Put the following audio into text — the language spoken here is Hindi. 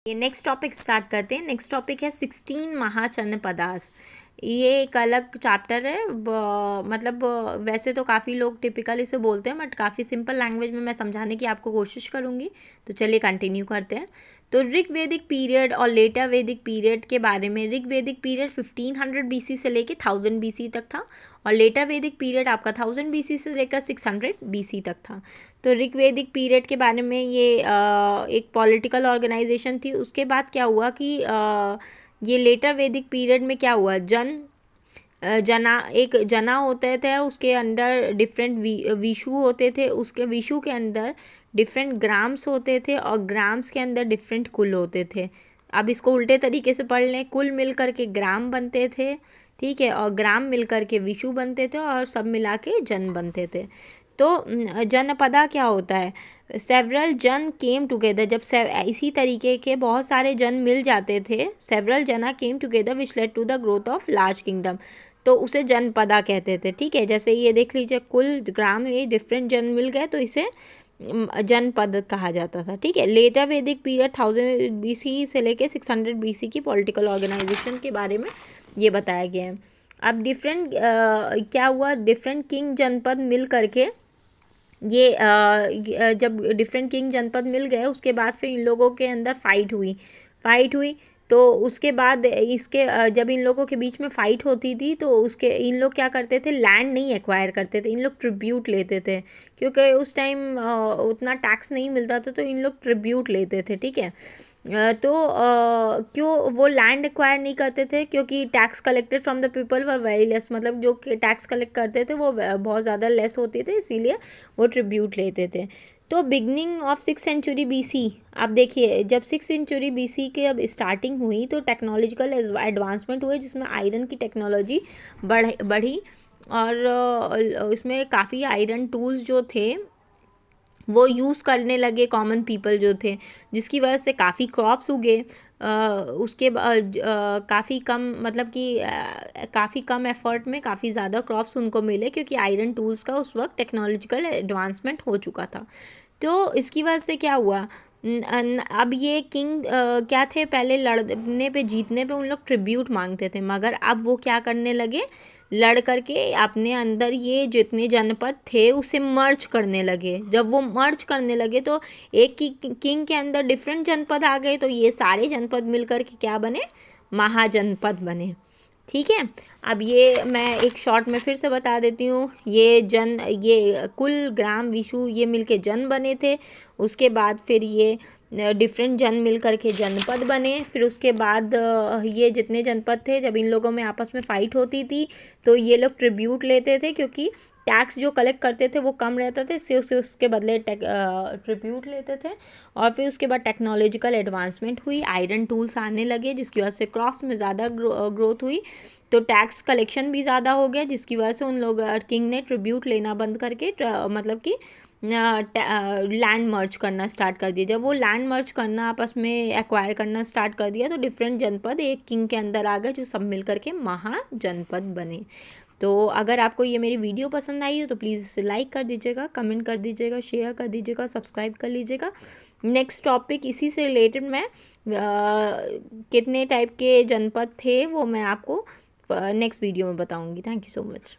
ये नेक्स्ट टॉपिक स्टार्ट करते हैं। नेक्स्ट टॉपिक है 16 महाजनपदास। ये एक अलग चैप्टर है। मतलब वैसे तो काफ़ी लोग टिपिकल इसे बोलते हैं, बट काफ़ी सिंपल लैंग्वेज में मैं समझाने की आपको कोशिश करूँगी। तो चलिए कंटिन्यू करते हैं। तो ऋग वैदिक पीरियड और लेटर वैदिक पीरियड के बारे में, ऋग वैदिक पीरियड 1500 BC से लेके 1000 BC तक था, और लेटर वैदिक पीरियड आपका 1000 BC से लेकर 600 BC तक था। तो ऋग वैदिक पीरियड के बारे में ये एक पॉलिटिकल ऑर्गेनाइजेशन थी। उसके बाद क्या हुआ कि ये लेटर वैदिक पीरियड में क्या हुआ, एक जना होते थे, उसके अंदर डिफरेंट विशु होते थे, उसके विशु के अंदर डिफरेंट ग्राम्स होते थे, और ग्राम्स के अंदर डिफरेंट कुल होते थे। अब इसको उल्टे तरीके से पढ़ लें, कुल मिल करके ग्राम बनते थे, ठीक है, और ग्राम मिल करके विशु बनते थे, और सब मिला के जन बनते थे। तो जनपदा क्या होता है, सेवरल जन केम टुगेदर, जब इसी तरीके के बहुत सारे जन मिल जाते थे, सेवरल जना came together which led to the growth of large kingdom, तो उसे जनपदा कहते थे। ठीक है, जैसे ये देख लीजिए, कुल ग्राम ये डिफरेंट जन मिल गए तो इसे जनपद कहा जाता था। ठीक है, लेटर वैदिक पीरियड 1000 BC से लेके 600 BC की पॉलिटिकल ऑर्गेनाइजेशन के बारे में ये बताया गया है। अब डिफरेंट क्या हुआ, डिफरेंट किंग जनपद मिल करके ये जब डिफरेंट किंग जनपद मिल गए, उसके बाद फिर इन लोगों के अंदर फाइट हुई। तो उसके बाद इसके जब इन लोगों के बीच में फ़ाइट होती थी, तो उसके इन लोग क्या करते थे, लैंड नहीं एक्वायर करते थे, इन लोग ट्रिब्यूट लेते थे, क्योंकि उस टाइम उतना टैक्स नहीं मिलता था, तो इन लोग ट्रिब्यूट लेते थे। ठीक है, तो क्यों वो लैंड एक्वायर नहीं करते थे, क्योंकि tax collected from the people were very less, मतलब जो टैक्स कलेक्ट करते थे वो बहुत ज़्यादा लेस होते थे, इसीलिए वो ट्रिब्यूट लेते थे। तो beginning of 6th century BC, आप देखिए जब 6th सेंचुरी BC के अब स्टार्टिंग हुई तो टेक्नोलॉजिकल एडवांसमेंट हुए, जिसमें आयरन की टेक्नोलॉजी बढ़ी, और इसमें काफ़ी आयरन टूल्स जो थे वो यूज़ करने लगे कॉमन पीपल जो थे, जिसकी वजह से काफ़ी क्रॉप्स उगे। उसके बाद काफ़ी कम, मतलब कि काफ़ी कम एफर्ट में काफ़ी ज़्यादा क्रॉप्स उनको मिले, क्योंकि आयरन टूल्स का उस वक्त टेक्नोलॉजिकल एडवांसमेंट हो चुका था। तो इसकी वजह से क्या हुआ, अब ये किंग क्या थे, पहले लड़ने पे जीतने पे उन लोग ट्रिब्यूट मांगते थे, मगर अब वो क्या करने लगे, लड़ करके अपने अंदर ये जितने जनपद थे उसे मर्ज करने लगे। जब वो मर्ज करने लगे तो एक किंग के अंदर डिफरेंट जनपद आ गए, तो ये सारे जनपद मिल करके क्या बने, महाजनपद बने। ठीक है, अब ये मैं एक शॉर्ट में फिर से बता देती हूँ, ये कुल ग्राम विशु ये मिलके जन बने थे। उसके बाद फिर ये डिफरेंट जन मिल करके जनपद बने। फिर उसके बाद ये जितने जनपद थे, जब इन लोगों में आपस में फ़ाइट होती थी तो ये लोग ट्रिब्यूट लेते थे, क्योंकि टैक्स जो कलेक्ट करते थे वो कम रहता था, इससे उसके बदले ट्रिब्यूट लेते थे। और फिर उसके बाद टेक्नोलॉजिकल एडवांसमेंट हुई, आयरन टूल्स आने लगे, जिसकी वजह से क्रॉप्स में ज़्यादा ग्रोथ हुई, तो टैक्स कलेक्शन भी ज़्यादा हो गया, जिसकी वजह से उन लोग किंग ने ट्रिब्यूट लेना बंद करके मतलब कि लैंड मर्ज करना स्टार्ट कर दिया। जब वो लैंड मर्ज करना आपस में एक्वायर करना स्टार्ट कर दिया, तो डिफरेंट जनपद एक किंग के अंदर आ गए, जो सब मिल करके महाजनपद बने। तो अगर आपको ये मेरी वीडियो पसंद आई हो तो प्लीज़ इसे लाइक कर दीजिएगा, कमेंट कर दीजिएगा, शेयर कर दीजिएगा, सब्सक्राइब कर लीजिएगा। नेक्स्ट टॉपिक इसी से रिलेटेड मैं कितने टाइप के जनपद थे वो मैं आपको नेक्स्ट वीडियो में बताऊंगी। Thank you so much.